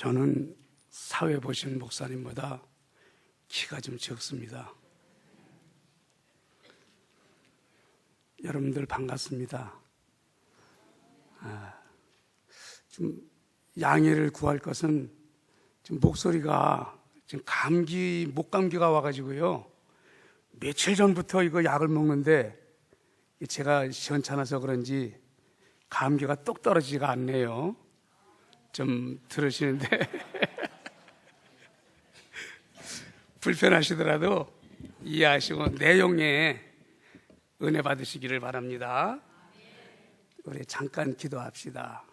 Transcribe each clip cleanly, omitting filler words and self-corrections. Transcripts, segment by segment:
저는 사회 보신 목사님보다 키가 좀 적습니다. 여러분들 반갑습니다. 좀 양해를 구할 것은 지금 목소리가 지금 목감기가 와가지고요. 며칠 전부터 이거 약을 먹는데 제가 시원찮아서 그런지 감기가 똑 떨어지지가 않네요. 좀 들으시는데 불편하시더라도 이해하시고 내용에 은혜 받으시기를 바랍니다. 우리 잠깐 기도합시다.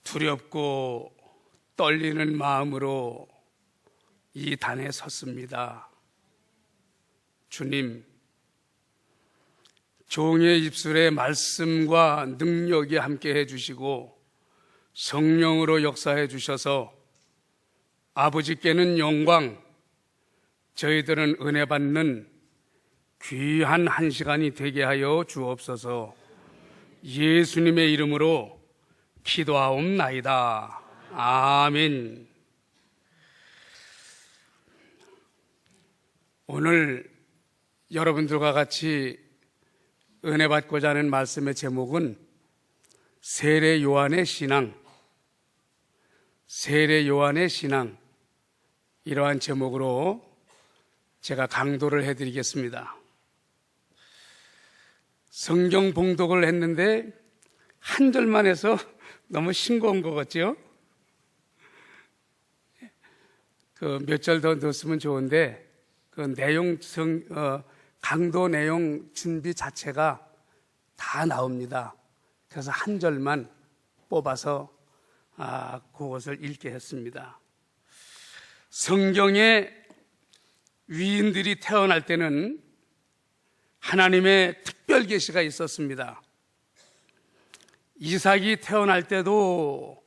두렵고 떨리는 마음으로 이 단에 섰습니다. 주님, 종의 입술에 말씀과 능력이 함께 해주시고 성령으로 역사해 주셔서 아버지께는 영광, 저희들은 은혜 받는 귀한 한 시간이 되게 하여 주옵소서. 예수님의 이름으로 기도하옵나이다. 아멘. 오늘 여러분들과 같이 은혜 받고자 하는 말씀의 제목은 세례 요한의 신앙, 세례 요한의 신앙, 이러한 제목으로 제가 강도를 해드리겠습니다. 성경 봉독을 했는데 한 절만 해서 너무 싱거운 것 같죠? 몇 절 더 넣었으면 좋은데 그 강도 내용 준비 자체가 다 나옵니다. 그래서 한 절만 뽑아서 그것을 읽게 했습니다. 성경에 위인들이 태어날 때는 하나님의 특별 계시가 있었습니다. 이삭이 태어날 때도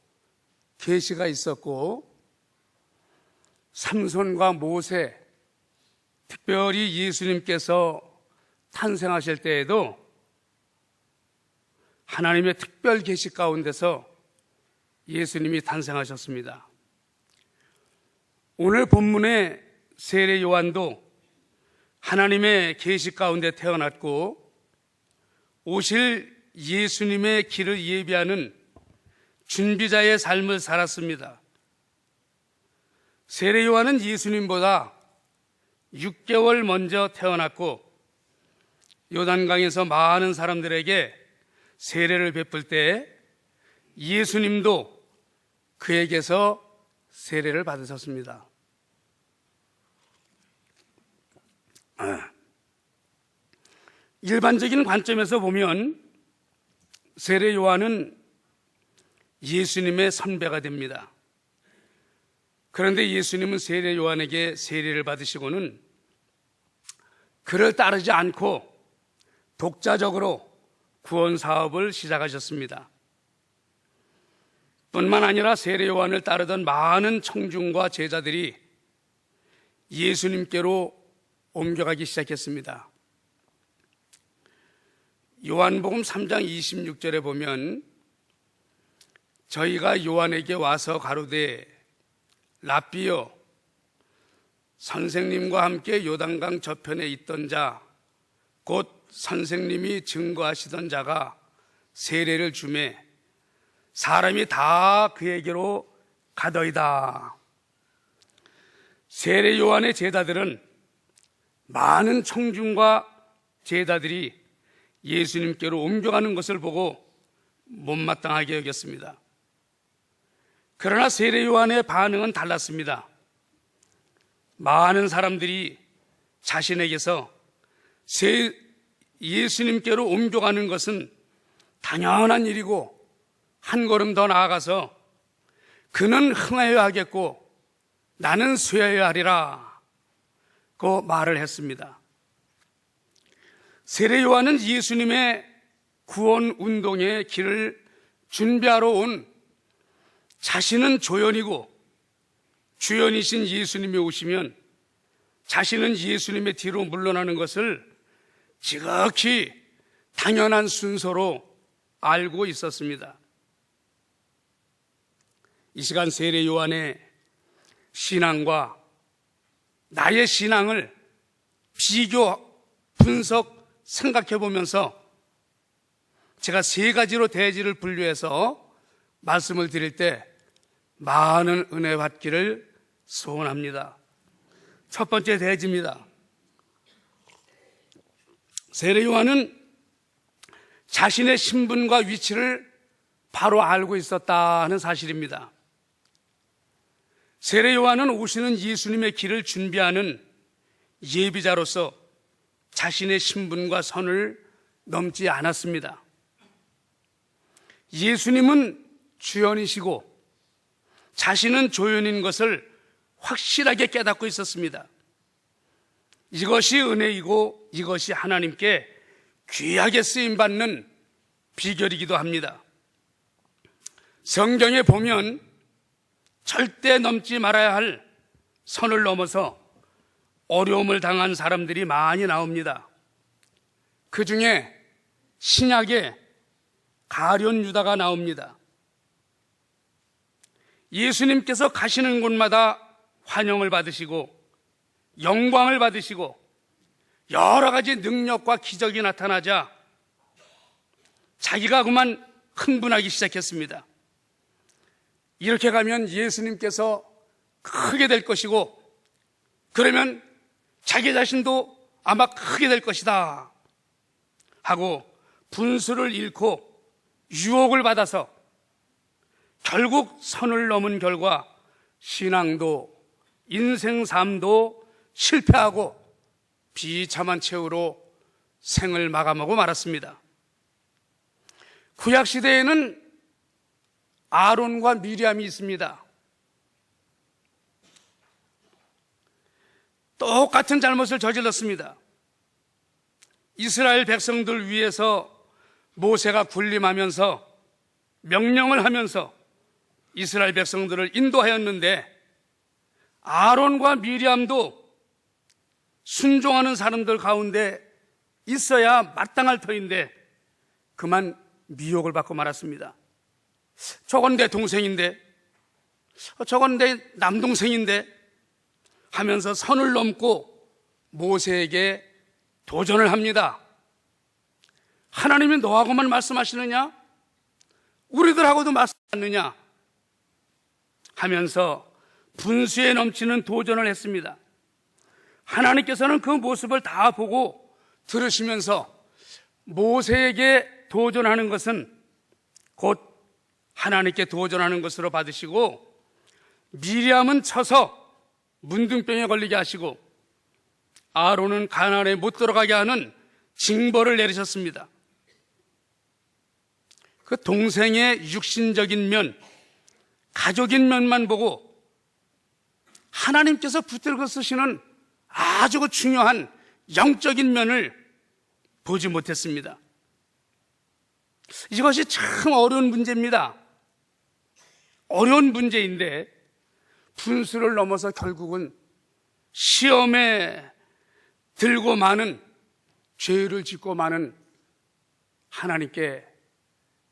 계시가 있었고, 삼손과 모세, 특별히 예수님께서 탄생하실 때에도 하나님의 특별 계시 가운데서 예수님이 탄생하셨습니다. 오늘 본문의 세례 요한도 하나님의 계시 가운데 태어났고 오실 예수님의 길을 예비하는 준비자의 삶을 살았습니다. 세례 요한은 예수님보다 6개월 먼저 태어났고 요단강에서 많은 사람들에게 세례를 베풀 때 예수님도 그에게서 세례를 받으셨습니다. 일반적인 관점에서 보면 세례 요한은 예수님의 선배가 됩니다. 그런데 예수님은 세례 요한에게 세례를 받으시고는 그를 따르지 않고 독자적으로 구원 사업을 시작하셨습니다. 뿐만 아니라 세례 요한을 따르던 많은 청중과 제자들이 예수님께로 옮겨가기 시작했습니다. 요한복음 3장 26절에 보면 저희가 요한에게 와서 가로되 랍비여, 선생님과 함께 요단강 저편에 있던 자, 곧 선생님이 증거하시던 자가 세례를 주매 사람이 다 그에게로 가더이다. 세례 요한의 제자들은 많은 청중과 제자들이 예수님께로 옮겨가는 것을 보고 못마땅하게 여겼습니다. 그러나 세례 요한의 반응은 달랐습니다. 많은 사람들이 자신에게서 예수님께로 옮겨가는 것은 당연한 일이고 한 걸음 더 나아가서 그는 흥하여야 하겠고 나는 쇠하여야 하리라 고 말을 했습니다. 세례 요한은 예수님의 구원 운동의 길을 준비하러 온 자신은 조연이고 주연이신 예수님이 오시면 자신은 예수님의 뒤로 물러나는 것을 지극히 당연한 순서로 알고 있었습니다. 이 시간 세례 요한의 신앙과 나의 신앙을 비교, 분석, 생각해 보면서 제가 세 가지로 대지를 분류해서 말씀을 드릴 때 많은 은혜 받기를 소원합니다. 첫 번째 대지입니다. 세례 요한은 자신의 신분과 위치를 바로 알고 있었다는 사실입니다. 세례 요한은 오시는 예수님의 길을 준비하는 예비자로서 자신의 신분과 선을 넘지 않았습니다. 예수님은 주연이시고 자신은 조연인 것을 확실하게 깨닫고 있었습니다. 이것이 은혜이고 이것이 하나님께 귀하게 쓰임받는 비결이기도 합니다. 성경에 보면 절대 넘지 말아야 할 선을 넘어서 어려움을 당한 사람들이 많이 나옵니다. 그 중에 신약에 가룟 유다가 나옵니다. 예수님께서 가시는 곳마다 환영을 받으시고 영광을 받으시고 여러 가지 능력과 기적이 나타나자 자기가 그만 흥분하기 시작했습니다. 이렇게 가면 예수님께서 크게 될 것이고 그러면 자기 자신도 아마 크게 될 것이다 하고 분수를 잃고 유혹을 받아서 결국 선을 넘은 결과 신앙도 인생 삶도 실패하고 비참한 최후로 생을 마감하고 말았습니다. 구약시대에는 아론과 미리암이 있습니다. 똑같은 잘못을 저질렀습니다. 이스라엘 백성들 위해서 모세가 군림하면서 명령을 하면서 이스라엘 백성들을 인도하였는데 아론과 미리암도 순종하는 사람들 가운데 있어야 마땅할 터인데 그만 미혹을 받고 말았습니다. 저건 내 동생인데, 저건 내 남동생인데 하면서 선을 넘고 모세에게 도전을 합니다. 하나님이 너하고만 말씀하시느냐? 우리들하고도 말씀하느냐? 하면서 분수에 넘치는 도전을 했습니다. 하나님께서는 그 모습을 다 보고 들으시면서 모세에게 도전하는 것은 곧 하나님께 도전하는 것으로 받으시고 미리암은 쳐서 문둥병에 걸리게 하시고 아론은 가나안에 못 들어가게 하는 징벌을 내리셨습니다. 그 동생의 육신적인 면, 가족인 면만 보고 하나님께서 붙들고 쓰시는 아주 중요한 영적인 면을 보지 못했습니다. 이것이 참 어려운 문제입니다. 어려운 문제인데 분수를 넘어서 결국은 시험에 들고 많은 죄를 짓고 많은 하나님께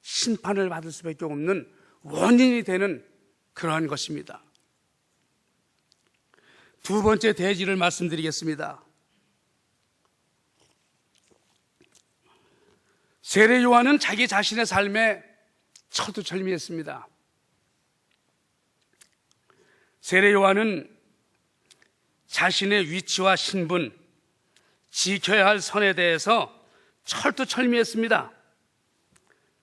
심판을 받을 수밖에 없는 원인이 되는 그러한 것입니다. 두 번째 대지를 말씀드리겠습니다. 세례 요한은 자기 자신의 삶에 철두철미했습니다. 세례 요한은 자신의 위치와 신분, 지켜야 할 선에 대해서 철두철미했습니다.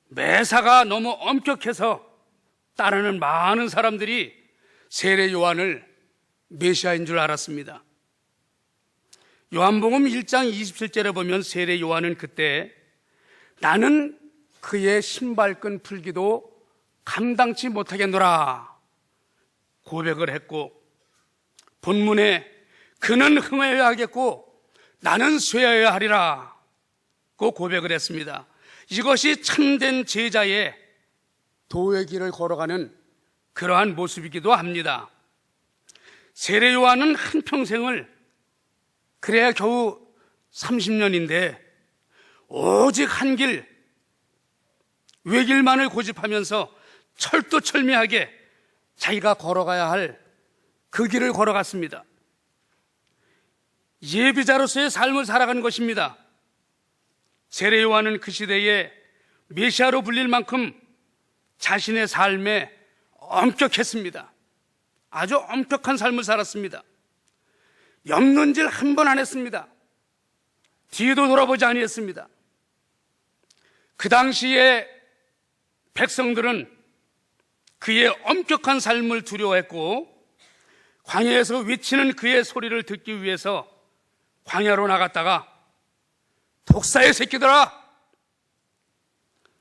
매사가 너무 엄격해서 따르는 많은 사람들이 세례 요한을 메시아인 줄 알았습니다. 요한복음 1장 27절에 보면 세례 요한은 그때 나는 그의 신발끈 풀기도 감당치 못하겠노라 고백을 했고, 본문에 그는 흥하여야 하겠고 나는 쇠하여야 하리라 고 고백을 했습니다. 이것이 참된 제자의 도의 길을 걸어가는 그러한 모습이기도 합니다. 세례 요한은 한평생을, 그래야 겨우 30년인데 오직 한 길, 외길만을 고집하면서 철두철미하게 자기가 걸어가야 할 그 길을 걸어갔습니다. 예비자로서의 삶을 살아가는 것입니다. 세례 요한은 그 시대에 메시아로 불릴 만큼 자신의 삶에 엄격했습니다. 아주 엄격한 삶을 살았습니다. 염론질 한 번 안 했습니다. 뒤도 돌아보지 아니했습니다. 그 당시에 백성들은 그의 엄격한 삶을 두려워했고 광야에서 외치는 그의 소리를 듣기 위해서 광야로 나갔다가 독사의 새끼들아,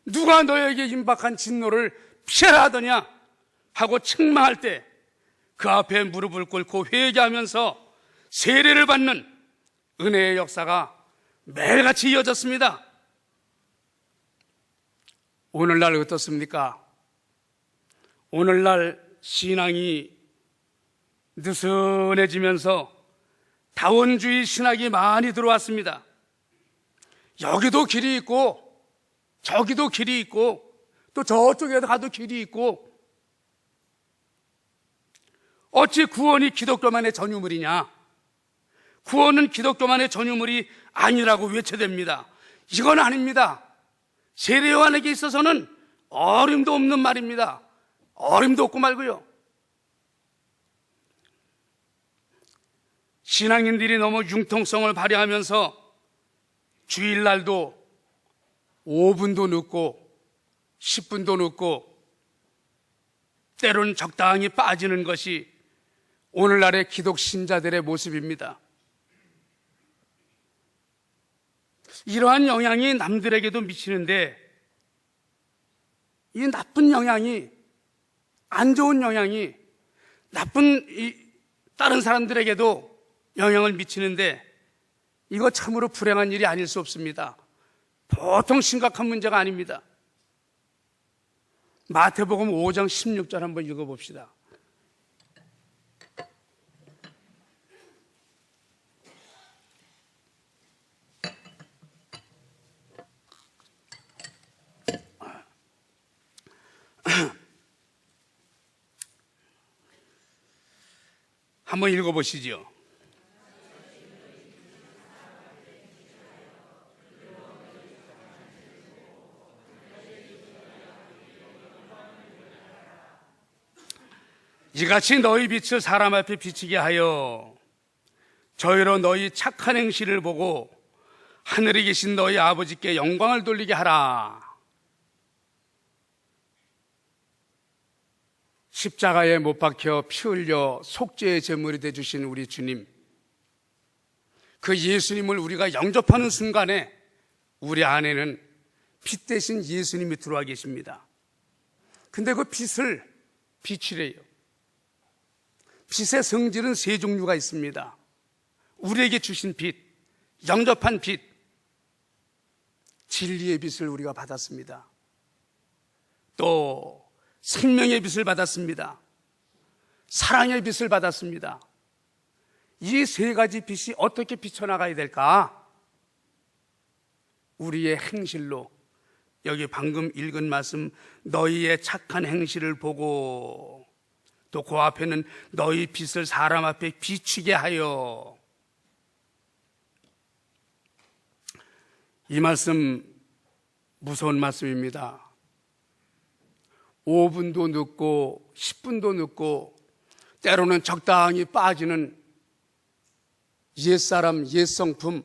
누가 너에게 임박한 진노를 피하라 하더냐 하고 책망할 때 그 앞에 무릎을 꿇고 회개하면서 세례를 받는 은혜의 역사가 매일같이 이어졌습니다. 오늘날 어떻습니까? 오늘날 신앙이 느슨해지면서 다원주의 신학이 많이 들어왔습니다. 여기도 길이 있고 저기도 길이 있고 또 저쪽에 가도 길이 있고, 어찌 구원이 기독교만의 전유물이냐? 구원은 기독교만의 전유물이 아니라고 외쳐댑니다. 이건 아닙니다. 세례 요한에게 있어서는 어림도 없는 말입니다. 어림도 없고 말고요. 신앙인들이 너무 융통성을 발휘하면서 주일날도 5분도 늦고 10분도 늦고 때로는 적당히 빠지는 것이 오늘날의 기독 신자들의 모습입니다. 이러한 영향이 남들에게도 미치는데, 이 나쁜 영향이, 안 좋은 영향이 다른 사람들에게도 영향을 미치는데, 이거 참으로 불행한 일이 아닐 수 없습니다. 보통 심각한 문제가 아닙니다. 마태복음 5장 16절 한번 읽어봅시다. 한번 읽어보시죠. 이같이 너희 빛을 사람 앞에 비치게 하여 저희로 너희 착한 행실을 보고 하늘에 계신 너희 아버지께 영광을 돌리게 하라. 십자가에 못 박혀 피 흘려 속죄의 제물이 되어주신 우리 주님, 그 예수님을 우리가 영접하는 순간에 우리 안에는 빛 대신 예수님이 들어와 계십니다. 근데 그 빛을 비추래요. 빛의 성질은 세 종류가 있습니다. 우리에게 주신 빛, 영접한 빛, 진리의 빛을 우리가 받았습니다. 또 생명의 빛을 받았습니다. 사랑의 빛을 받았습니다. 이 세 가지 빛이 어떻게 비춰나가야 될까? 우리의 행실로, 여기 방금 읽은 말씀, 너희의 착한 행실을 보고, 또 그 앞에는 너희 빛을 사람 앞에 비추게 하여. 이 말씀 무서운 말씀입니다. 5분도 늦고 10분도 늦고 때로는 적당히 빠지는 옛사람, 옛성품,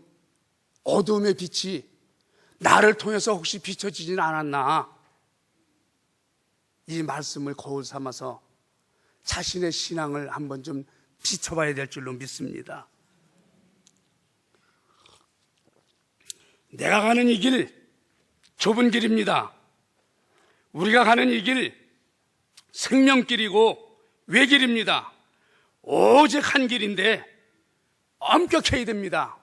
어둠의 빛이 나를 통해서 혹시 비춰지지는 않았나? 이 말씀을 거울 삼아서 자신의 신앙을 한번 좀 비춰봐야 될 줄로 믿습니다. 내가 가는 이 길 좁은 길입니다. 우리가 가는 이 길 생명길이고 외길입니다. 오직 한 길인데 엄격해야 됩니다.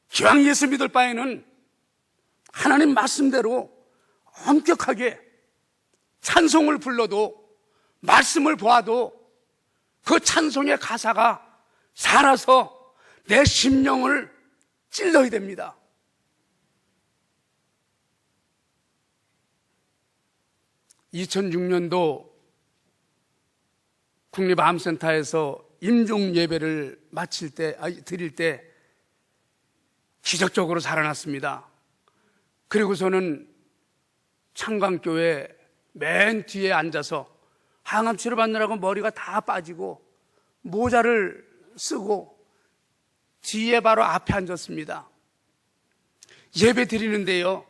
기왕 예수 믿을 바에는 하나님 말씀대로 엄격하게 찬송을 불러도, 말씀을 보아도 그 찬송의 가사가 살아서 내 심령을 찔러야 됩니다. (2006년도) 국립암센터에서 임종 예배를 드릴 때 기적적으로 살아났습니다. 그리고서는 창광교회 맨 뒤에 앉아서 항암 치료 받느라고 머리가 다 빠지고 모자를 쓰고 뒤에 바로 앞에 앉았습니다. 예배 드리는데요,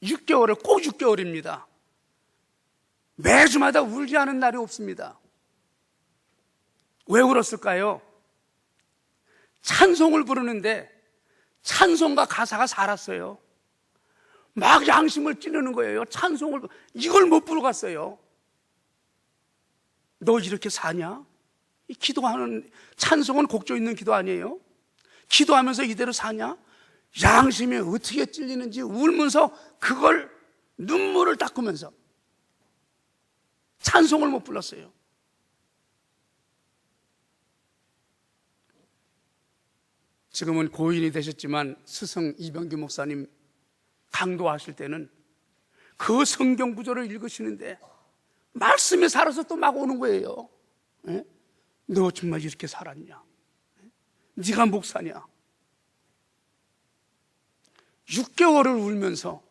6개월을 꼭 6개월입니다. 매주마다 울지 않은 날이 없습니다. 왜 울었을까요? 찬송을 부르는데 찬송과 가사가 살았어요. 막 양심을 찌르는 거예요. 이걸 못 부르고 갔어요. 너 이렇게 사냐? 이 기도하는, 찬송은 곡조 있는 기도 아니에요? 기도하면서 이대로 사냐? 양심이 어떻게 찔리는지 울면서 그걸 눈물을 닦으면서 찬송을 못 불렀어요. 지금은 고인이 되셨지만 스승 이병규 목사님 강도하실 때는 그 성경 구절을 읽으시는데 말씀이 살아서 또 막 오는 거예요. 에? 너 정말 이렇게 살았냐? 네가 목사냐? 6개월을 울면서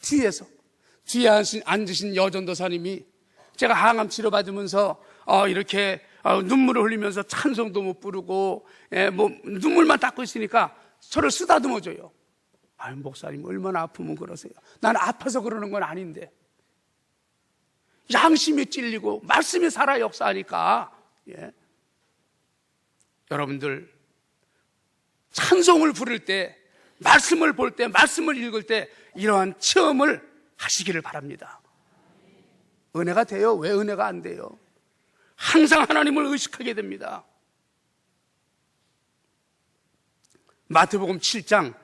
뒤에 앉으신 여전도사님이 제가 항암 치료 받으면서 이렇게 눈물을 흘리면서 찬송도 못 부르고 눈물만 닦고 있으니까 저를 쓰다듬어줘요. 아유, 목사님 얼마나 아프면 그러세요? 난 아파서 그러는 건 아닌데. 양심이 찔리고 말씀이 살아 역사하니까. 여러분들 찬송을 부를 때, 말씀을 볼 때, 말씀을 읽을 때 이러한 체험을 하시기를 바랍니다. 은혜가 돼요? 왜 은혜가 안 돼요? 항상 하나님을 의식하게 됩니다. 마태복음 7장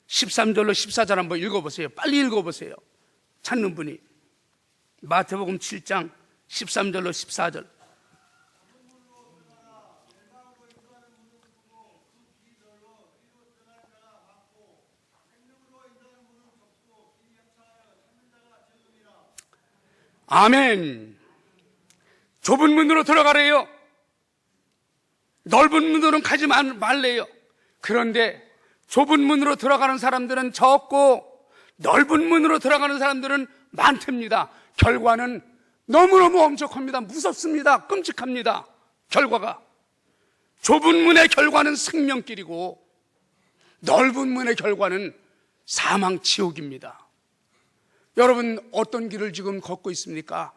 13절로 14절 한번 읽어보세요. 빨리 읽어보세요. 찾는 분이. 마태복음 7장 13절로 14절. 아멘. 좁은 문으로 들어가래요. 넓은 문으로는 가지 말래요. 그런데 좁은 문으로 들어가는 사람들은 적고 넓은 문으로 들어가는 사람들은 많답니다. 결과는 너무너무 엄격합니다. 무섭습니다. 끔찍합니다. 결과가. 좁은 문의 결과는 생명길이고 넓은 문의 결과는 사망 지옥입니다. 여러분 어떤 길을 지금 걷고 있습니까?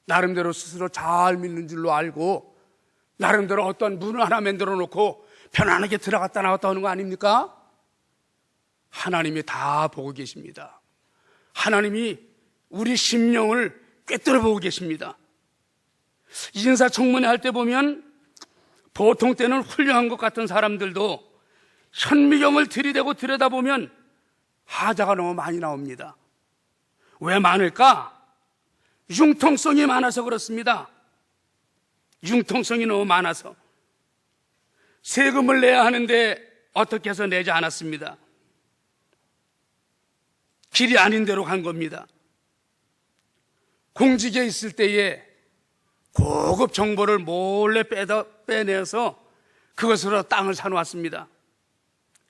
나름대로 스스로 잘 믿는 줄로 알고 나름대로 어떤 문을 하나 만들어 놓고 편안하게 들어갔다 나왔다 하는 거 아닙니까? 하나님이 다 보고 계십니다. 하나님이 우리 심령을 꿰뚫어 보고 계십니다. 인사청문회 할 때 보면 보통 때는 훌륭한 것 같은 사람들도 현미경을 들이대고 들여다보면 하자가 너무 많이 나옵니다. 왜 많을까? 융통성이 많아서 그렇습니다. 융통성이 너무 많아서. 세금을 내야 하는데 어떻게 해서 내지 않았습니다. 길이 아닌 데로 간 겁니다. 공직에 있을 때에 고급 정보를 몰래 빼내서 그것으로 땅을 사놓았습니다.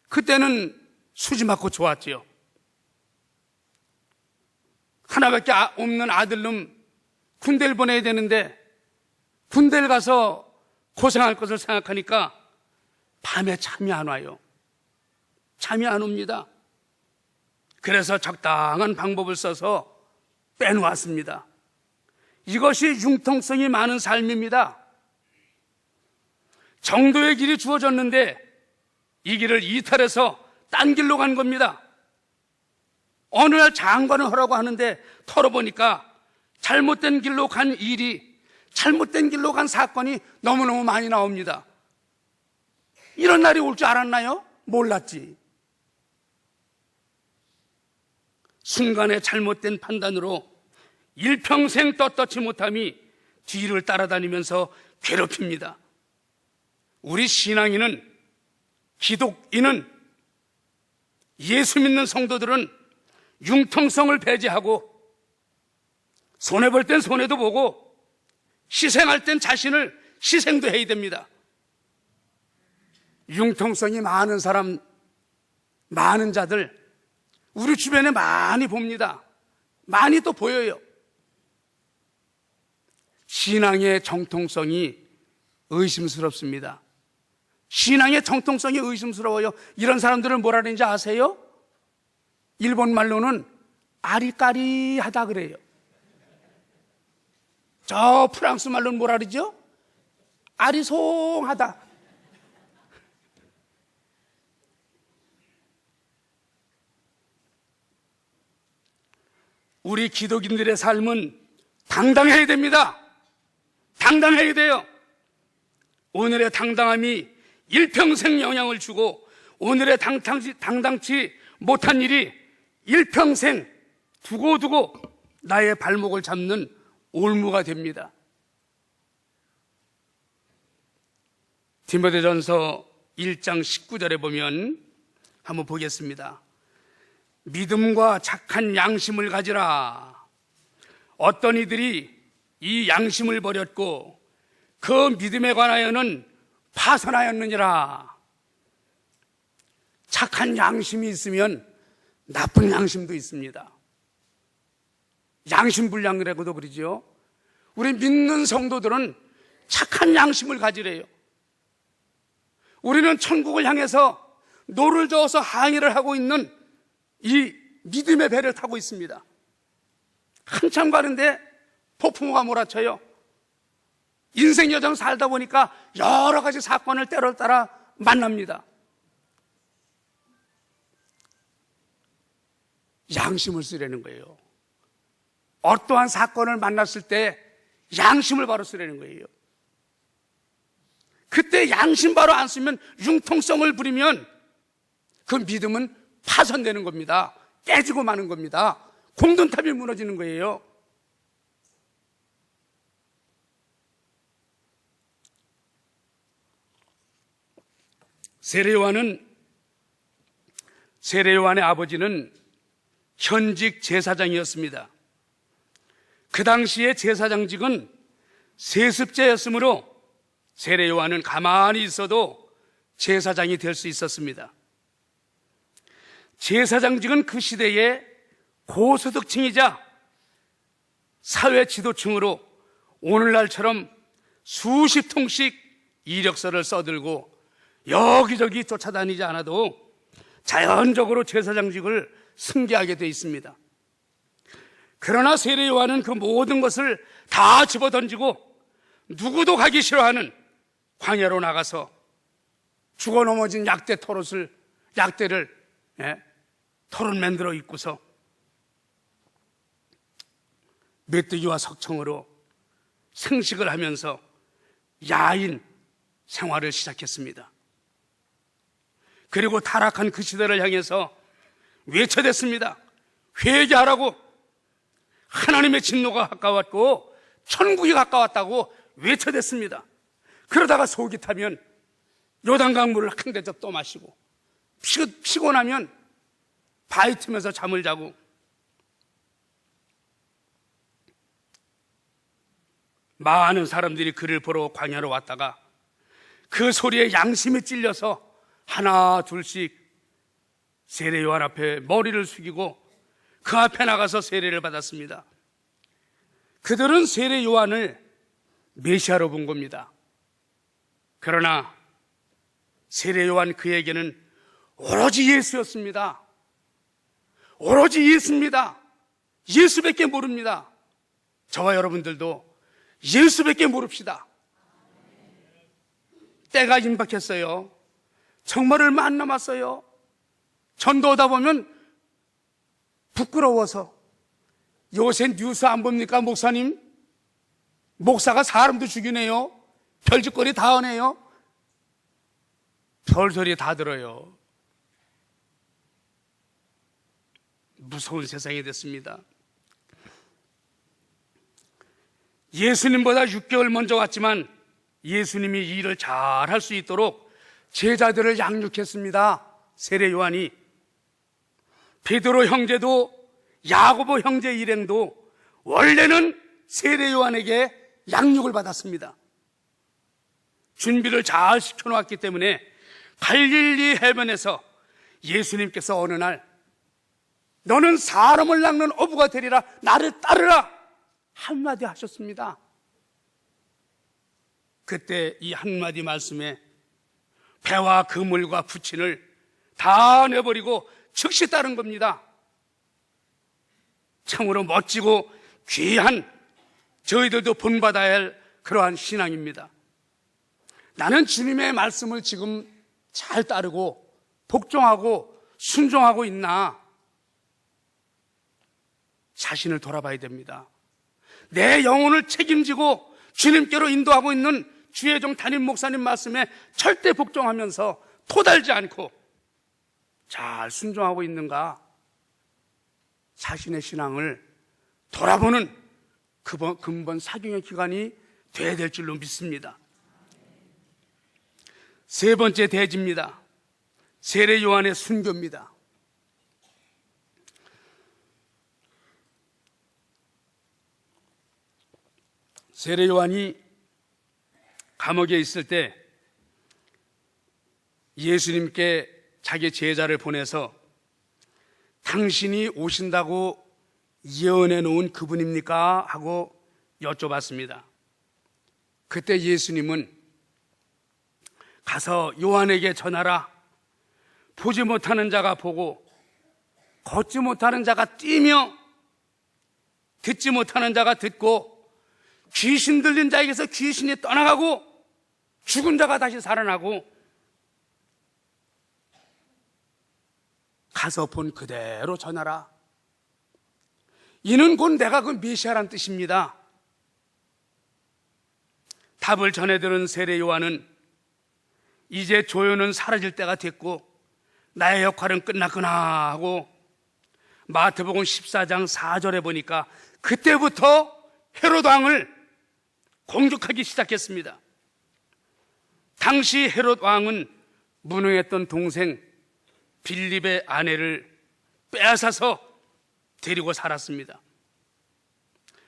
그때는 수지 맞고 좋았지요. 하나밖에 없는 아들놈 군대를 보내야 되는데 군대를 가서 고생할 것을 생각하니까 밤에 잠이 안 와요. 잠이 안 옵니다. 그래서 적당한 방법을 써서 빼놓았습니다. 이것이 융통성이 많은 삶입니다. 정도의 길이 주어졌는데 이 길을 이탈해서 딴 길로 간 겁니다. 어느 날 장관을 하라고 하는데 털어보니까 잘못된 길로 간 일이, 잘못된 길로 간 사건이 너무너무 많이 나옵니다. 이런 날이 올 줄 알았나요? 몰랐지. 순간의 잘못된 판단으로 일평생 떳떳지 못함이 뒤를 따라다니면서 괴롭힙니다. 우리 신앙인은, 기독인은, 예수 믿는 성도들은 융통성을 배제하고 손해볼 땐 손해도 보고 희생할 땐 자신을 희생도 해야 됩니다. 융통성이 많은 사람, 많은 자들 우리 주변에 많이 봅니다. 많이 또 보여요. 신앙의 정통성이 의심스럽습니다. 신앙의 정통성이 의심스러워요. 이런 사람들은 뭐라 그러는지 아세요? 일본 말로는 아리까리하다 그래요. 저 프랑스 말로는 뭐라 그러죠? 아리송하다. 우리 기독인들의 삶은 당당해야 됩니다. 당당해야 돼요. 오늘의 당당함이 일평생 영향을 주고 오늘의 당당치 못한 일이 일평생 두고두고 나의 발목을 잡는 올무가 됩니다. 디모데전서 1장 19절에 보면 한번 보겠습니다. 믿음과 착한 양심을 가지라. 어떤 이들이 이 양심을 버렸고 그 믿음에 관하여는 파선하였느니라. 착한 양심이 있으면 나쁜 양심도 있습니다. 양심불량이라고도 그러죠. 우리 믿는 성도들은 착한 양심을 가지래요. 우리는 천국을 향해서 노를 저어서 항해를 하고 있는 이 믿음의 배를 타고 있습니다. 한참 가는데 폭풍우가 몰아쳐요. 인생 여정 살다 보니까 여러 가지 사건을 때로 따라 만납니다. 양심을 쓰려는 거예요. 어떠한 사건을 만났을 때 양심을 바로 쓰려는 거예요. 그때 양심 바로 안 쓰면 융통성을 부리면 그 믿음은 파손되는 겁니다. 깨지고 마는 겁니다. 공든탑이 무너지는 거예요. 세례요한의 아버지는 현직 제사장이었습니다. 그 당시에 제사장직은 세습제였으므로 세례요한은 가만히 있어도 제사장이 될 수 있었습니다. 제사장직은 그 시대의 고소득층이자 사회 지도층으로 오늘날처럼 수십 통씩 이력서를 써들고 여기저기 쫓아다니지 않아도 자연적으로 제사장직을 승계하게 되어 있습니다. 그러나 세례요한은 그 모든 것을 다 집어던지고 누구도 가기 싫어하는 광야로 나가서 죽어 넘어진 약대를 털을 만들어 입고서 메뚜기와 석청으로 생식을 하면서 야인 생활을 시작했습니다. 그리고 타락한 그 시대를 향해서 외쳐댔습니다. 회개하라고. 하나님의 진노가 가까웠고 천국이 가까웠다고 외쳐댔습니다. 그러다가 속이 타면 요단강 물을 한 대접 또 마시고 피곤하면 바위 틈에서 잠을 자고 많은 사람들이 그를 보러 광야로 왔다가 그 소리에 양심에 찔려서 하나 둘씩 세례요한 앞에 머리를 숙이고 그 앞에 나가서 세례를 받았습니다. 그들은 세례요한을 메시아로 본 겁니다. 그러나 세례요한 그에게는 오로지 예수였습니다. 오로지 예수입니다. 예수밖에 모릅니다. 저와 여러분들도 예수밖에 모릅시다. 때가 임박했어요. 정말 얼마 안 남았어요. 전도하다 보면 부끄러워서 요새 뉴스 안 봅니까, 목사님? 목사가 사람도 죽이네요. 별짓거리 다 하네요. 별소리 다 들어요. 무서운 세상이 됐습니다. 예수님보다 6개월 먼저 왔지만 예수님이 이 일을 잘 할 수 있도록 제자들을 양육했습니다. 세례 요한이. 베드로 형제도 야고보 형제 일행도 원래는 세례 요한에게 양육을 받았습니다. 준비를 잘 시켜놓았기 때문에 갈릴리 해변에서 예수님께서 어느 날 너는 사람을 낚는 어부가 되리라, 나를 따르라 한마디 하셨습니다. 그때 이 한마디 말씀에 배와 그물과 부친을 다 내버리고 즉시 따른 겁니다. 참으로 멋지고 귀한, 저희들도 본받아야 할 그러한 신앙입니다. 나는 주님의 말씀을 지금 잘 따르고 복종하고 순종하고 있나? 자신을 돌아봐야 됩니다. 내 영혼을 책임지고 주님께로 인도하고 있는 주의 종 담임 목사님 말씀에 절대 복종하면서 토달지 않고 잘 순종하고 있는가? 자신의 신앙을 돌아보는 근본 사경의 기간이 돼야 될 줄로 믿습니다. 세 번째 대지입니다. 세례 요한의 순교입니다. 세례 요한이 감옥에 있을 때 예수님께 자기 제자를 보내서 당신이 오신다고 예언해 놓은 그분입니까? 하고 여쭤봤습니다. 그때 예수님은 가서 요한에게 전하라. 보지 못하는 자가 보고 걷지 못하는 자가 뛰며 듣지 못하는 자가 듣고 귀신 들린 자에게서 귀신이 떠나가고 죽은 자가 다시 살아나고 가서 본 그대로 전하라. 이는 곧 내가 그 메시아란 뜻입니다. 답을 전해들은 세례 요한은 이제 조연은 사라질 때가 됐고 나의 역할은 끝났구나 하고 마태복음 14장 4절에 보니까 그때부터 헤롯 왕을 공격하기 시작했습니다. 당시 헤롯 왕은 무능했던 동생 빌립의 아내를 빼앗아서 데리고 살았습니다.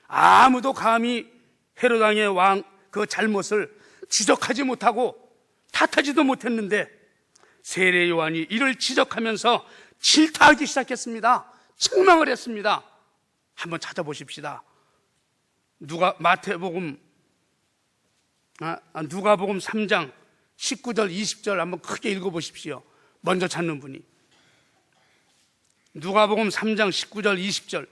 아무도 감히 헤롯 왕의 그 잘못을 지적하지 못하고 탓하지도 못했는데 세례 요한이 이를 지적하면서 질타하기 시작했습니다. 책망을 했습니다. 한번 찾아보십시다. 누가복음 3장 19절 20절 한번 크게 읽어보십시오. 먼저 찾는 분이 누가복음 3장 19절 20절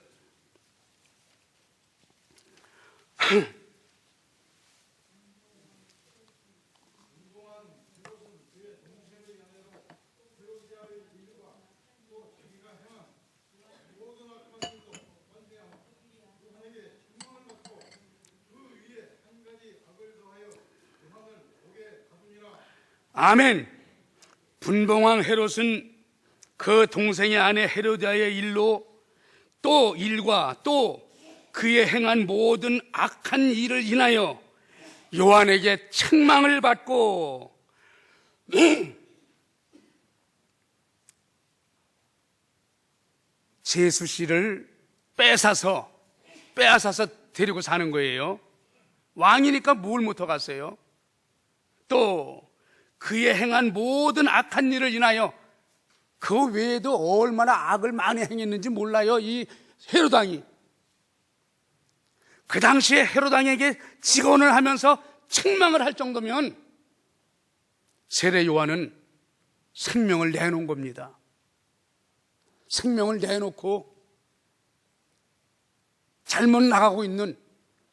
아멘. 분봉왕 헤롯은 그 동생의 아내 헤로디아의 일로 또 일과 또 그의 행한 모든 악한 일을 인하여 요한에게 책망을 받고 제수 씨를 빼앗아서 데리고 사는 거예요. 왕이니까 뭘 못 하겠어요. 또 그의 행한 모든 악한 일을 인하여 그 외에도 얼마나 악을 많이 행했는지 몰라요. 이 헤롯 왕이. 그 당시에 헤롯 왕에게 직언을 하면서 책망을 할 정도면 세례 요한은 생명을 내놓은 겁니다. 생명을 내놓고 잘못 나가고 있는,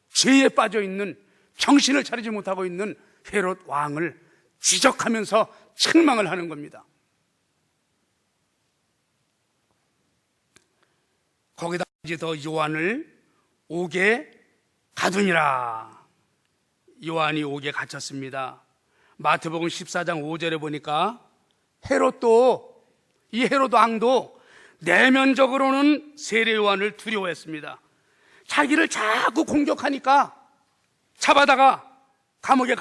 죄에 빠져 있는, 정신을 차리지 못하고 있는 헤롯 왕을 지적하면서 책망을 하는 겁니다. 거기다 이제 더 요한을 옥에 가두니라. 요한이 옥에 갇혔습니다. 마태복음 14장 5절에 보니까 이 헤롯 왕도 내면적으로는 세례 요한을 두려워했습니다. 자기를 자꾸 공격하니까 잡아다가 감옥에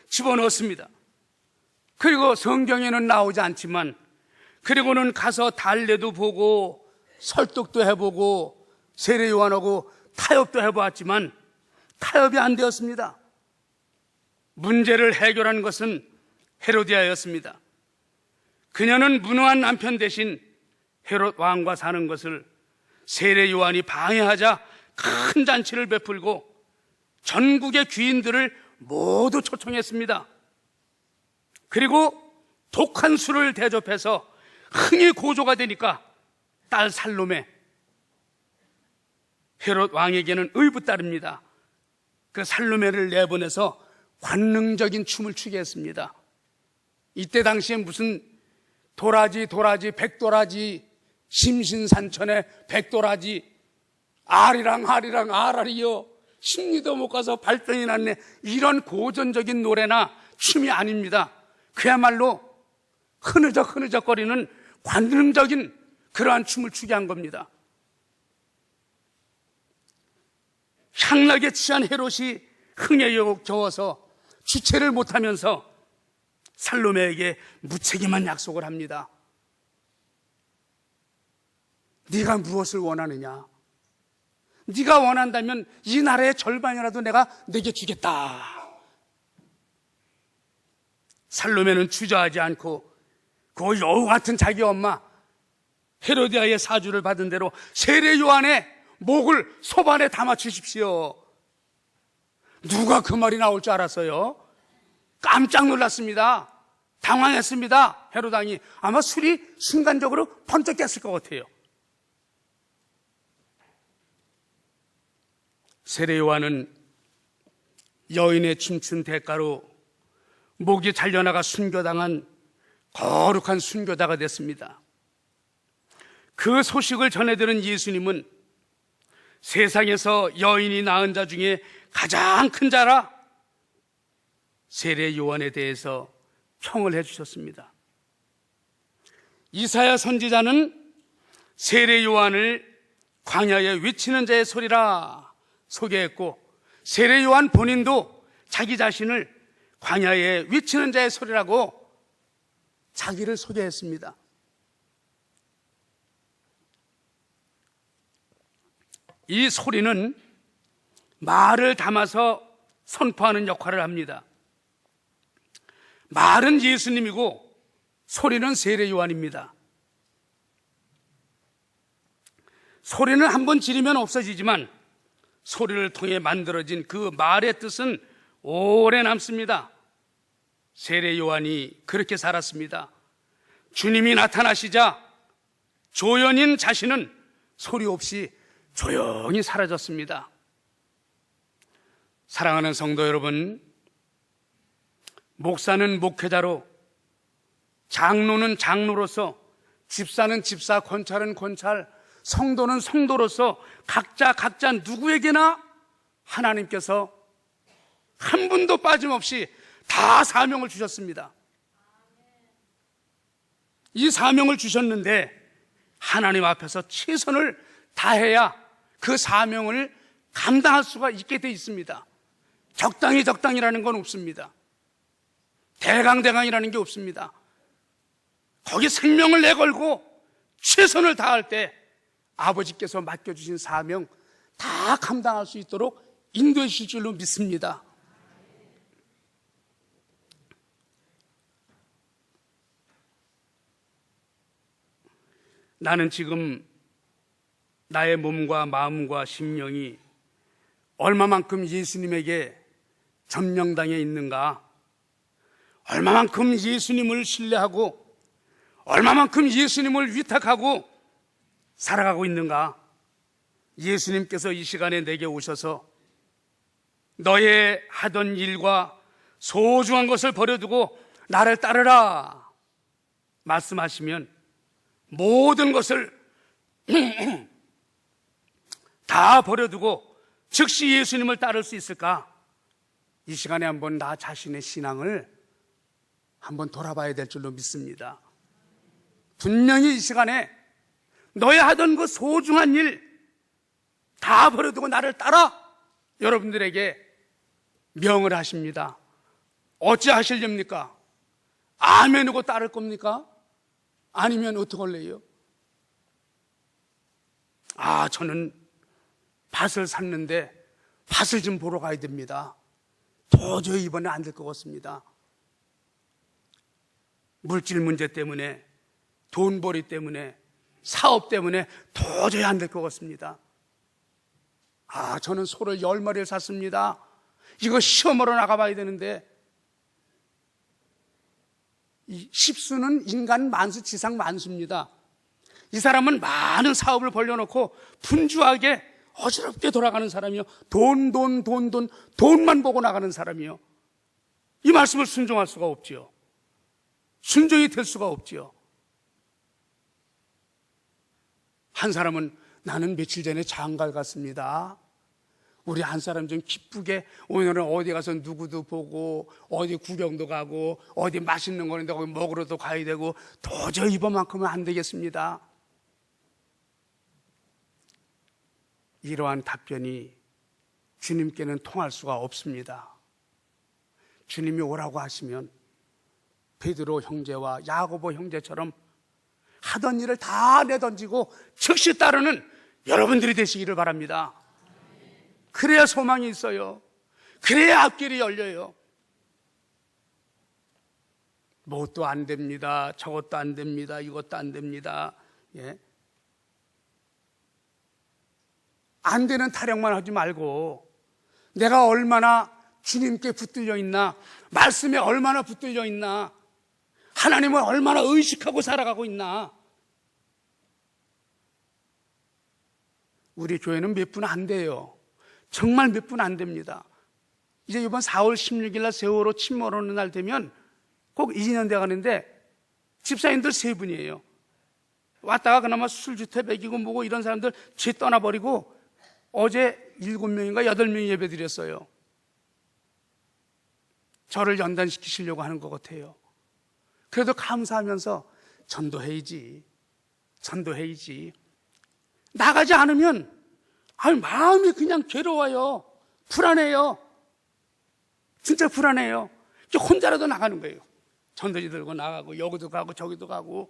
집어넣었습니다. 그리고 성경에는 나오지 않지만 그리고는 가서 달래도 보고 설득도 해보고 세례 요한하고 타협도 해보았지만 타협이 안 되었습니다. 문제를 해결하는 것은 헤로디아였습니다. 그녀는 무능한 남편 대신 헤롯 왕과 사는 것을 세례 요한이 방해하자 큰 잔치를 베풀고 전국의 귀인들을 모두 초청했습니다. 그리고 독한 술을 대접해서 흥이 고조가 되니까 딸 살로메, 헤롯 왕에게는 의붓딸입니다. 그 살로메를 내보내서 관능적인 춤을 추게 했습니다. 이때 당시에 무슨 도라지, 백도라지, 심신산천의 백도라지, 아리랑 아라리여, 심리도 못 가서 발병이 났네, 이런 고전적인 노래나 춤이 아닙니다. 그야말로 흐느적거리는 관능적인 그러한 춤을 추게 한 겁니다. 향락에 취한 헤롯이 흥에 겨워서 주체를 못하면서 살로메에게 무책임한 약속을 합니다. 네가 무엇을 원하느냐? 네가 원한다면 이 나라의 절반이라도 내가 내게 주겠다. 살로메는 주저하지 않고 그 여우 같은 자기 엄마 헤로디아의 사주를 받은 대로 세례 요한의 목을 소반에 담아 주십시오. 누가 그 말이 나올 줄 알았어요? 깜짝 놀랐습니다. 당황했습니다. 헤로당이 아마 술이 순간적으로 번쩍 깼을 것 같아요. 세례 요한은 여인의 춤춘 대가로 목이 잘려나가 순교당한 거룩한 순교자가 됐습니다. 그 소식을 전해들은 예수님은 세상에서 여인이 낳은 자 중에 가장 큰 자라 세례 요한에 대해서 평을 해주셨습니다. 이사야 선지자는 세례 요한을 광야에 외치는 자의 소리라 소개했고, 세례 요한 본인도 자기 자신을 광야에 외치는 자의 소리라고 자기를 소개했습니다. 이 소리는 말을 담아서 선포하는 역할을 합니다. 말은 예수님이고 소리는 세례 요한입니다. 소리는 한번 지르면 없어지지만 소리를 통해 만들어진 그 말의 뜻은 오래 남습니다. 세례 요한이 그렇게 살았습니다. 주님이 나타나시자 조연인 자신은 소리 없이 조용히 사라졌습니다. 사랑하는 성도 여러분, 목사는 목회자로, 장로는 장로로서, 집사는 집사, 권찰은 권찰, 성도는 성도로서 각자 누구에게나 하나님께서 한 분도 빠짐없이 다 사명을 주셨습니다. 이 사명을 주셨는데 하나님 앞에서 최선을 다해야 그 사명을 감당할 수가 있게 돼 있습니다. 적당히라는 건 없습니다. 대강이라는 게 없습니다. 거기 생명을 내걸고 최선을 다할 때 아버지께서 맡겨주신 사명 다 감당할 수 있도록 인도해 주실 줄로 믿습니다. 나는 지금 나의 몸과 마음과 심령이 얼마만큼 예수님에게 점령당해 있는가, 얼마만큼 예수님을 신뢰하고 얼마만큼 예수님을 위탁하고 살아가고 있는가. 예수님께서 이 시간에 내게 오셔서 너의 하던 일과 소중한 것을 버려두고 나를 따르라 말씀하시면 모든 것을 다 버려두고 즉시 예수님을 따를 수 있을까? 이 시간에 한번 나 자신의 신앙을 한번 돌아봐야 될 줄로 믿습니다. 분명히 이 시간에 너의 하던 그 소중한 일 다 버려두고 나를 따라 여러분들에게 명을 하십니다. 어찌 하시렵니까? 아멘이고 따를 겁니까? 아니면 어떡할래요? 저는 밭을 샀는데 밭을 좀 보러 가야 됩니다. 도저히 이번에 안 될 것 같습니다. 물질 문제 때문에, 돈벌이 때문에, 사업 때문에 도저히 안 될 것 같습니다. 저는 소를 10마리를 샀습니다. 이거 시험으로 나가봐야 되는데, 이 십수는 인간 만수 지상 만수입니다. 이 사람은 많은 사업을 벌려놓고 분주하게 어지럽게 돌아가는 사람이요. 돈만 보고 나가는 사람이요. 이 말씀을 순종할 수가 없지요. 순종이 될 수가 없지요. 한 사람은 나는 며칠 전에 장가를 갔습니다. 우리 한 사람 좀 기쁘게 오늘은 어디 가서 누구도 보고 어디 구경도 가고 어디 맛있는 거 있는데 거기 먹으러도 가야 되고 도저히 이번만큼은 안 되겠습니다. 이러한 답변이 주님께는 통할 수가 없습니다. 주님이 오라고 하시면 베드로 형제와 야고보 형제처럼 하던 일을 다 내던지고 즉시 따르는 여러분들이 되시기를 바랍니다. 그래야 소망이 있어요. 그래야 앞길이 열려요. 뭐도 안 됩니다. 저것도 안 됩니다. 이것도 안 됩니다. 안 되는 타령만 하지 말고 내가 얼마나 주님께 붙들려 있나, 말씀에 얼마나 붙들려 있나, 하나님을 얼마나 의식하고 살아가고 있나. 우리 교회는 몇 분 안 돼요. 정말 몇 분 안 됩니다. 이제 이번 4월 16일 날 세월호 침몰하는 날 되면 꼭 2년 돼 가는데 집사님들 3분이에요. 왔다가 그나마 술주택 먹이고 뭐고 이런 사람들 죄 떠나버리고 어제 7명인가 8명이 예배 드렸어요. 저를 연단시키시려고 하는 것 같아요. 그래도 감사하면서 전도해야지. 나가지 않으면 마음이 그냥 괴로워요. 불안해요. 진짜 불안해요. 혼자라도 나가는 거예요. 전도지 들고 나가고 여기도 가고 저기도 가고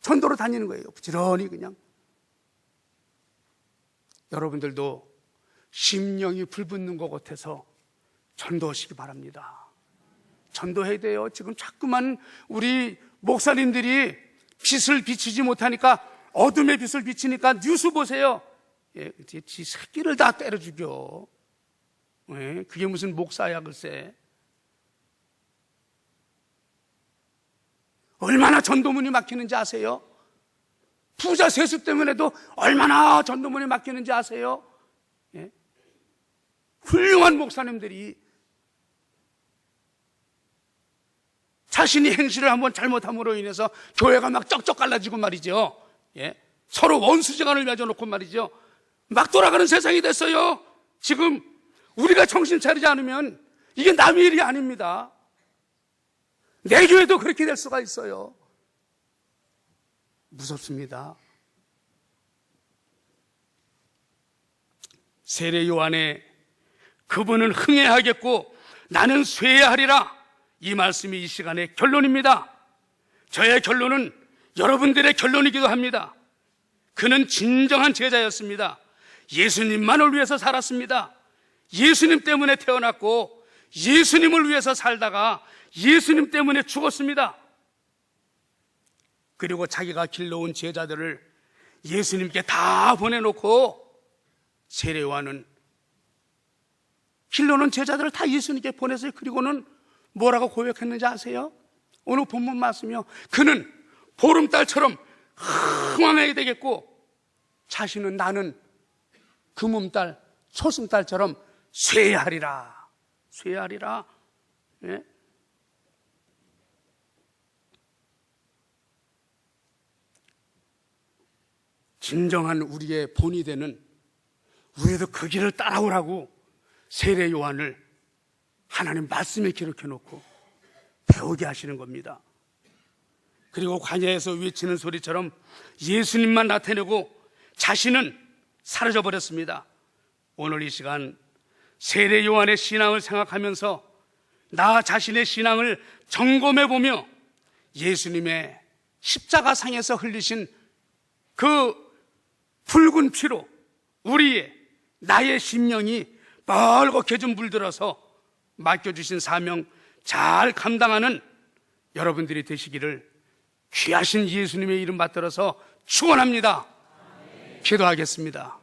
전도로 다니는 거예요. 부지런히 그냥. 여러분들도 심령이 불붙는 것 같아서 전도하시기 바랍니다. 전도해야 돼요. 지금 자꾸만 우리 목사님들이 빛을 비추지 못하니까 어둠의 빛을 비치니까 뉴스 보세요. 지 새끼를 다 때려 죽여. 그게 무슨 목사야 글쎄. 얼마나 전도문이 막히는지 아세요? 부자 세습 때문에도 얼마나 전도문이 막히는지 아세요? 훌륭한 목사님들이 자신이 행실을 한번 잘못함으로 인해서 교회가 막 쩍쩍 갈라지고 말이죠. 서로 원수지간을 맺어놓고 말이죠. 막 돌아가는 세상이 됐어요. 지금 우리가 정신 차리지 않으면 이게 남의 일이 아닙니다. 내 교회도 그렇게 될 수가 있어요. 무섭습니다. 세례 요한의 그분은 흥해하겠고 나는 쇠하리라, 이 말씀이 이 시간의 결론입니다. 저의 결론은 여러분들의 결론이기도 합니다. 그는 진정한 제자였습니다. 예수님만을 위해서 살았습니다. 예수님 때문에 태어났고 예수님을 위해서 살다가 예수님 때문에 죽었습니다. 그리고 자기가 길러온 제자들을 예수님께 다 보내놓고 세례 요한은 길러놓은 제자들을 다 예수님께 보내서요. 그리고는 뭐라고 고백했는지 아세요? 오늘 본문 말씀이요. 그는 보름달처럼 흥황해야 되겠고 자신은 나는 금음달, 초승달처럼 쇠하리라. 진정한 우리의 본이 되는, 우리도 그 길을 따라오라고 세례 요한을 하나님 말씀에 기록해 놓고 배우게 하시는 겁니다. 그리고 광야에서 외치는 소리처럼 예수님만 나타내고 자신은 사라져 버렸습니다. 오늘 이 시간 세례 요한의 신앙을 생각하면서 나 자신의 신앙을 점검해 보며 예수님의 십자가상에서 흘리신 그 붉은 피로 우리의 나의 심령이 벌겋게 좀 물들어서 맡겨주신 사명 잘 감당하는 여러분들이 되시기를 귀하신 예수님의 이름 받들어서 축원합니다. 기도하겠습니다.